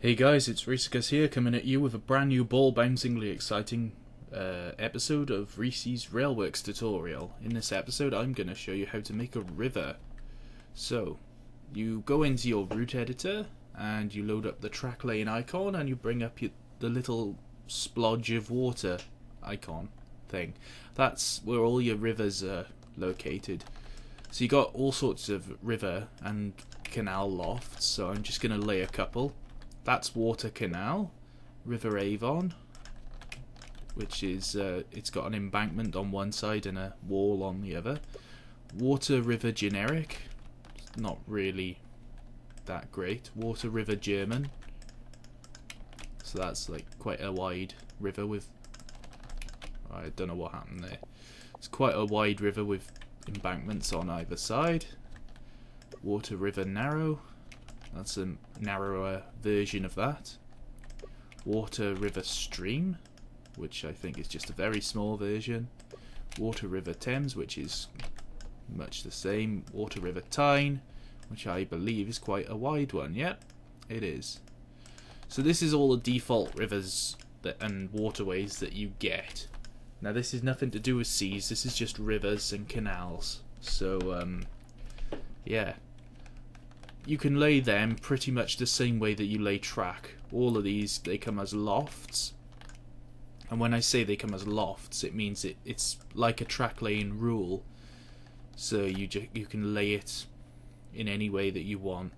Hey guys, it's Rhysicus here, coming at you with a brand new ball-bouncingly exciting episode of Rhysicus Railworks tutorial. In this episode I'm going to show you how to make a river. So, you go into your route editor and you load up the track lane icon and you bring up the little splodge of water icon thing. That's where all your rivers are located. So you got all sorts of river and canal lofts, so I'm just going to lay a couple. That's Water Canal, River Avon, which is, it's got an embankment on one side and a wall on the other. Water River Generic, not really that great. Water River German, so that's like quite a wide river with, I don't know what happened there. It's quite a wide river with embankments on either side. Water River Narrow. That's a narrower version of that. Water River Stream, which I think is just a very small version. Water River Thames, which is much the same. Water River Tyne, which I believe is quite a wide one. Yep, it is. So this is all the default rivers and waterways that you get. Now this is nothing to do with seas, this is just rivers and canals. So, yeah. You can lay them pretty much the same way that you lay track. All of these, they come as lofts. And when I say they come as lofts, it means it's like a track laying rule. So you can lay it in any way that you want.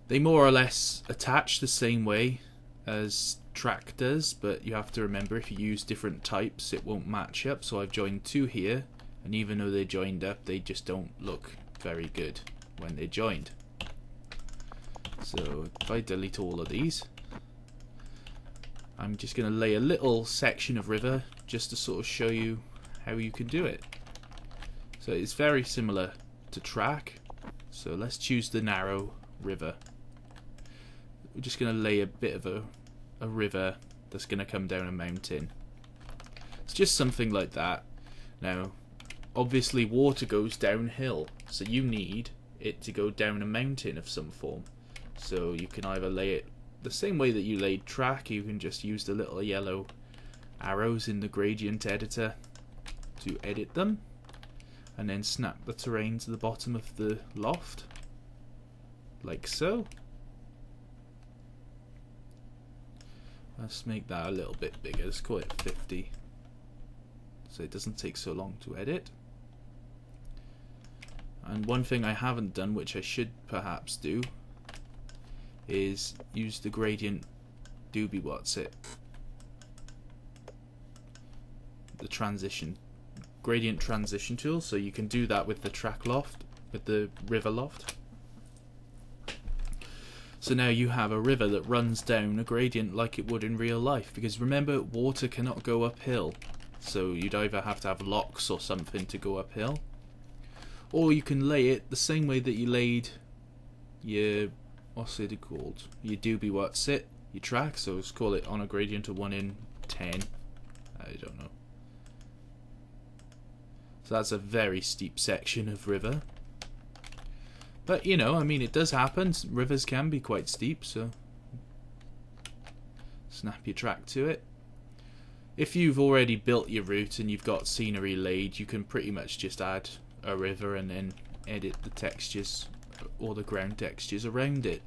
They more or less attach the same way as track does, but you have to remember if you use different types it won't match up. So I've joined two here, and even though they're joined up, they just don't look very good when they're joined. So if I delete all of these, I'm just going to lay a little section of river just to sort of show you how you can do it. So it's very similar to track. So let's choose the narrow river. We're just going to lay a bit of a river that's going to come down a mountain. It's just something like that. Now obviously water goes downhill, so you need it to go down a mountain of some form. So you can either lay it the same way that you laid track. You can just use the little yellow arrows in the gradient editor to edit them, and then snap the terrain to the bottom of the loft like so. Let's make that a little bit bigger. Let's call it 50 so it doesn't take so long to edit. And one thing I haven't done, which I should perhaps do, is use the gradient the gradient transition tool. So you can do that with the track loft, with the river loft. So now you have a river that runs down a gradient like it would in real life, because remember, water cannot go uphill, so you'd either have to have locks or something to go uphill, or you can lay it the same way that you laid your, what's it called, your your track. So let's call it on a gradient of 1 in 10. I don't know. So that's a very steep section of river. But you know, I mean, it does happen. Rivers can be quite steep, so snap your track to it. If you've already built your route and you've got scenery laid, you can pretty much just add a river and then edit the textures or the ground textures around it.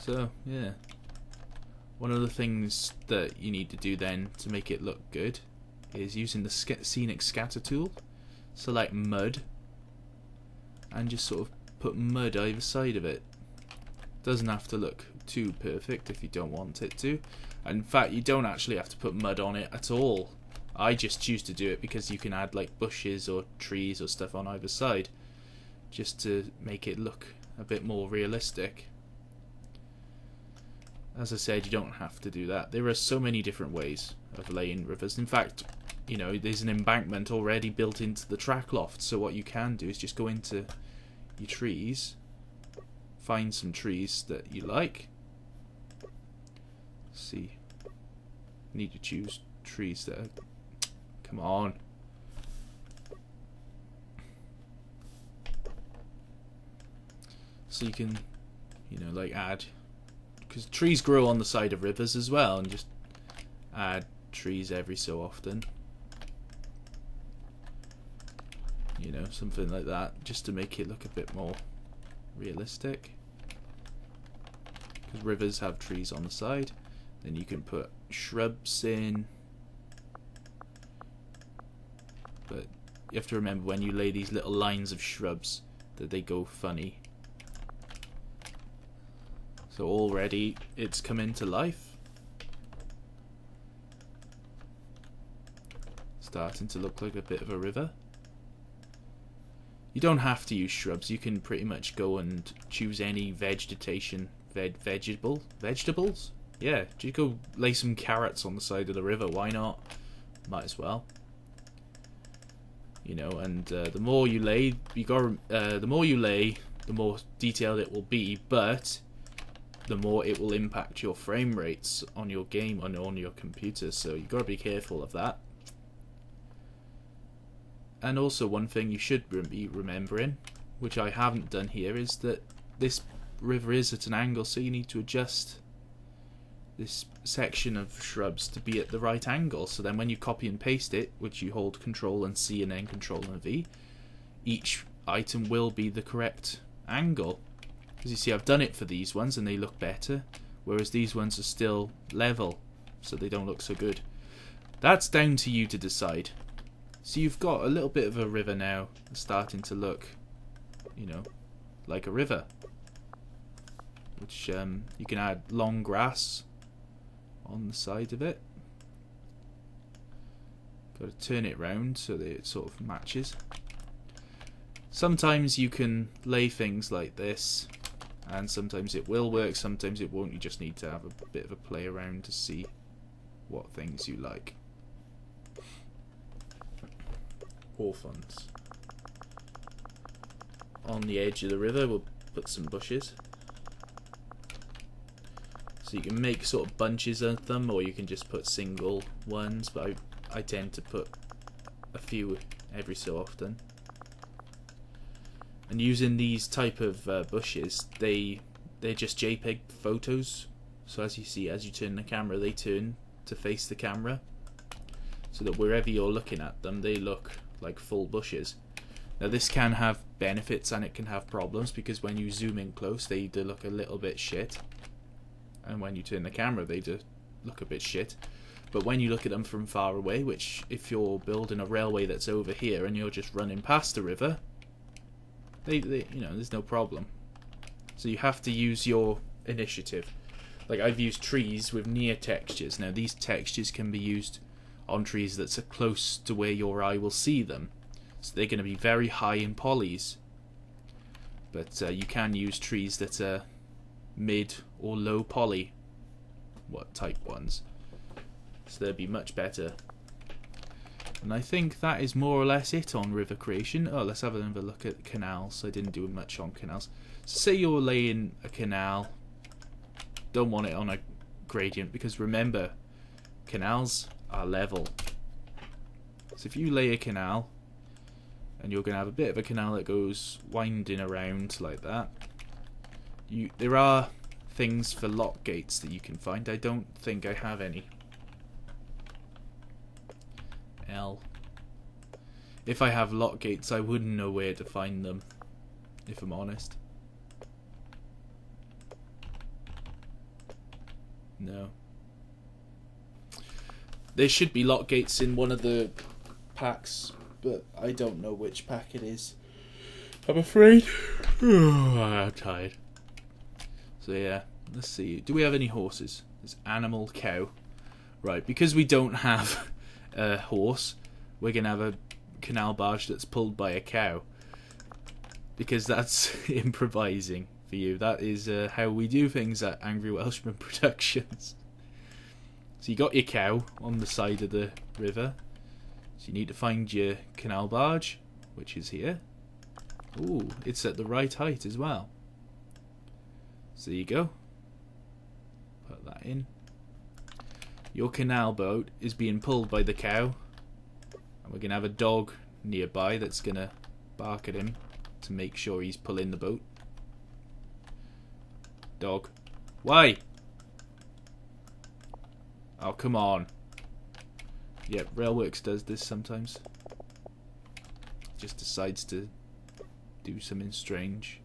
So yeah, one of the things that you need to do then to make it look good is using the scenic scatter tool. Select mud and just sort of put mud either side of it. Doesn't have to look too perfect if you don't want it to. In fact, you don't actually have to put mud on it at all. I just choose to do it because you can add like bushes or trees or stuff on either side, just to make it look a bit more realistic. As I said, you don't have to do that. There are so many different ways of laying rivers. In fact, you know, there's an embankment already built into the track loft, so what you can do is just go into your trees, find some trees that you like. Let's see, you need to choose trees that are, come on. So you can You know, like add, because trees grow on the side of rivers as well, and just add trees every so often. You know, something like that, just to make it look a bit more realistic. Because rivers have trees on the side. Then you can put shrubs in. But you have to remember when you lay these little lines of shrubs that they go funny. So already it's come into life. Starting to look like a bit of a river. You don't have to use shrubs. You can pretty much go and choose any vegetation, vegetables. Yeah, just go lay some carrots on the side of the river. Why not? Might as well. You know, and the more you lay, the more detailed it will be. But the more it will impact your frame rates on your game and on your computer. So you got to be careful of that. And also one thing you should be remembering, which I haven't done here, is that this river is at an angle, so you need to adjust this section of shrubs to be at the right angle. So then when you copy and paste it, which you hold Control and C and then Control and V, each item will be the correct angle. As you see, I've done it for these ones and they look better, whereas these ones are still level, so they don't look so good. That's down to you to decide. So you've got a little bit of a river now, starting to look, you know, like a river. Which you can add long grass on the side of it. Got to turn it round so that it sort of matches. Sometimes you can lay things like this, and sometimes it will work, sometimes it won't. You just need to have a bit of a play around to see what things you like. Orphans. On the edge of the river we'll put some bushes. So you can make sort of bunches of them, or you can just put single ones, but I tend to put a few every so often. And using these type of bushes, they're just JPEG photos. So as you see, as you turn the camera, they turn to face the camera, so that wherever you're looking at them, they look like full bushes. Now this can have benefits and it can have problems, because when you zoom in close they do look a little bit shit, and when you turn the camera they do look a bit shit. But when you look at them from far away, which if you're building a railway that's over here and you're just running past the river, they you know, there's no problem. So you have to use your initiative. Like I've used trees with near textures. Now these textures can be used on trees that are close to where your eye will see them, so they're going to be very high in polys. But you can use trees that are mid or low poly type ones, so they'll be much better. And I think that is more or less it on river creation. Oh, let's have another look at canals. I didn't do much on canals. So say you're laying a canal, don't want it on a gradient, because remember, canals are level. So if you lay a canal, and you're going to have a bit of a canal that goes winding around like that, there are things for lock gates that you can find. I don't think I have any. If I have lock gates, I wouldn't know where to find them, if I'm honest. No. There should be lock gates in one of the packs, but I don't know which pack it is, I'm afraid. I'm tired. So yeah, let's see. Do we have any horses? There's animal, cow. Right, because we don't have a horse, we're going to have a canal barge that's pulled by a cow. Because that's improvising for you. That is how we do things at Angry Welshman Productions. So you got your cow on the side of the river. So you need to find your canal barge, which is here. Ooh, it's at the right height as well. So there you go. Put that in. Your canal boat is being pulled by the cow. And we're going to have a dog nearby that's going to bark at him to make sure he's pulling the boat. dog. Why? Oh, come on. Yep, Railworks does this sometimes. Just decides to do something strange.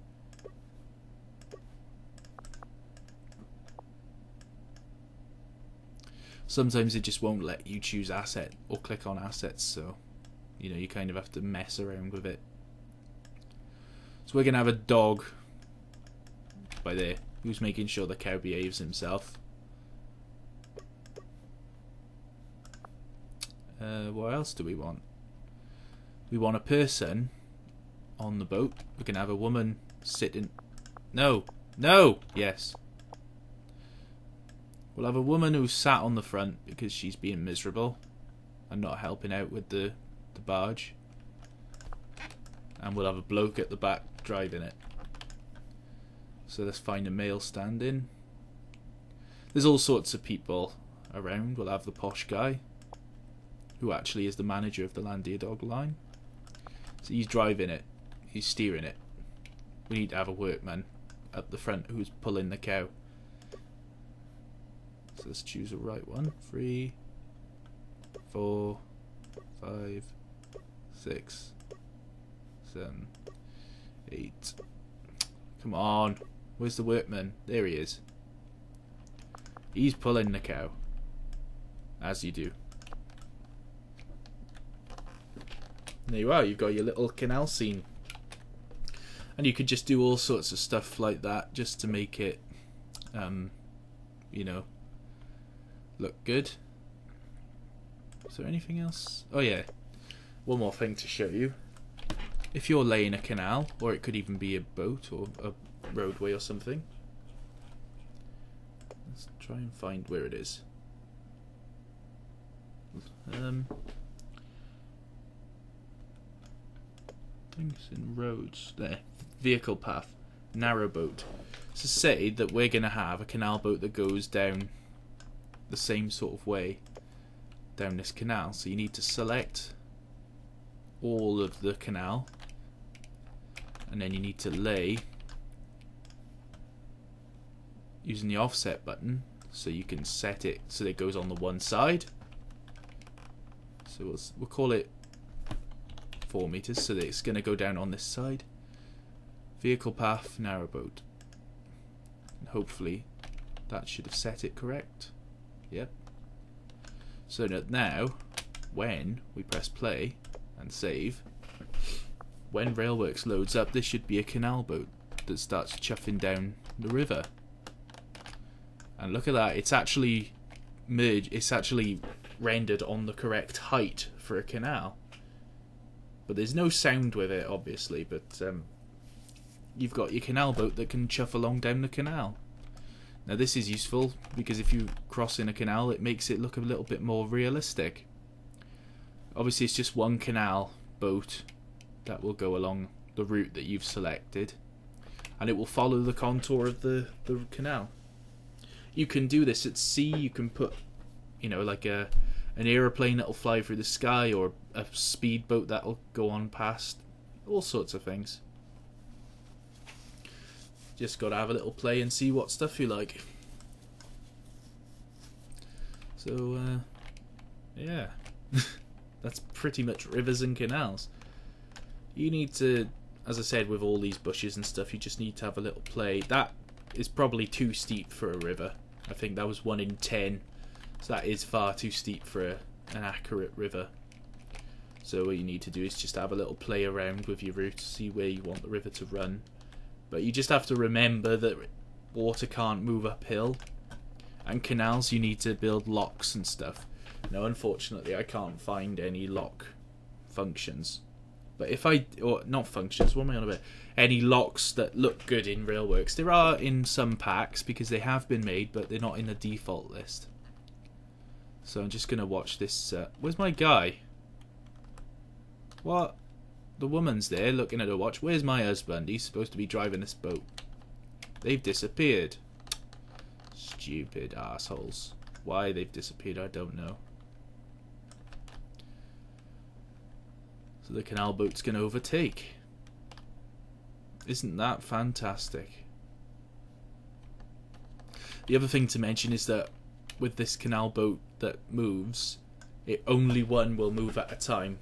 Sometimes it just won't let you choose asset or click on assets, so you know, you kind of have to mess around with it. So we're gonna have a dog by there who's making sure the cow behaves himself. What else do we want? We want a person on the boat. We can have a woman sitting. No, no, yes. We'll have a woman who's sat on the front because she's being miserable and not helping out with the barge. And we'll have a bloke at the back driving it. So let's find a male stand-in. There's all sorts of people around. We'll have the posh guy, who actually is the manager of the Landia Dog line. So he's driving it. He's steering it. We need to have a workman at the front who's pulling the cow. So let's choose the right one. 3, 4, 5, 6, 7, 8. Come on. Where's the workman? There he is. He's pulling the cow. As you do. There you are. You've got your little canal scene. And you could just do all sorts of stuff like that just to make it, you know, look good. Is there anything else? Oh yeah, one more thing to show you. If you're laying a canal, or it could even be a boat or a roadway or something. Let's try and find where it is. Things in roads. There. Vehicle path. Narrow boat. So say that we're going to have a canal boat that goes down the same sort of way down this canal. So you need to select all of the canal, and then you need to lay using the offset button, so you can set it so that it goes on the one side. So we'll call it 4 meters, so that it's going to go down on this side. Vehicle path, narrow boat. And hopefully that should have set it correct. Yep. So that now, when we press play and save, when Railworks loads up, this should be a canal boat that starts chuffing down the river. And look at that, it's actually merged, it's actually rendered on the correct height for a canal. But there's no sound with it, obviously, but you've got your canal boat that can chuff along down the canal. Now this is useful because if you cross in a canal, it makes it look a little bit more realistic. Obviously it's just one canal boat that will go along the route that you've selected, and it will follow the contour of the canal. You can do this at sea. You can put, you know, like an aeroplane that'll fly through the sky, or a speedboat that'll go on past. All sorts of things. Just got to have a little play and see what stuff you like. So, yeah. That's pretty much rivers and canals. You need to, as I said, with all these bushes and stuff, you just need to have a little play. That is probably too steep for a river. I think that was 1 in 10. So that is far too steep for an accurate river. So what you need to do is just have a little play around with your route, see where you want the river to run. But you just have to remember that water can't move uphill, and canals you need to build locks and stuff. Now unfortunately I can't find any lock functions. But if or not functions, what am I on about? Any locks that look good in Railworks. There are in some packs because they have been made, but they're not in the default list. So I'm just going to watch this. Where's my guy? What? The woman's there looking at her watch. Where's my husband? He's supposed to be driving this boat. They've disappeared. Stupid assholes. Why they've disappeared, I don't know. So the canal boat's going to overtake. Isn't that fantastic? The other thing to mention is that with this canal boat that moves, only one will move at a time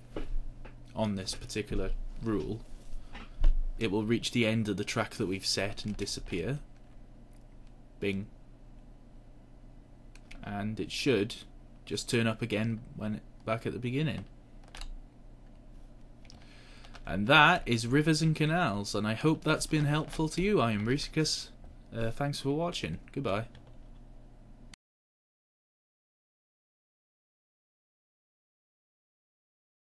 on this particular rule. It will reach the end of the track that we've set and disappear. Bing. And it should just turn up again when back at the beginning. And that is rivers and canals, and I hope that's been helpful to you. I am Rhysicus. Thanks for watching. Goodbye.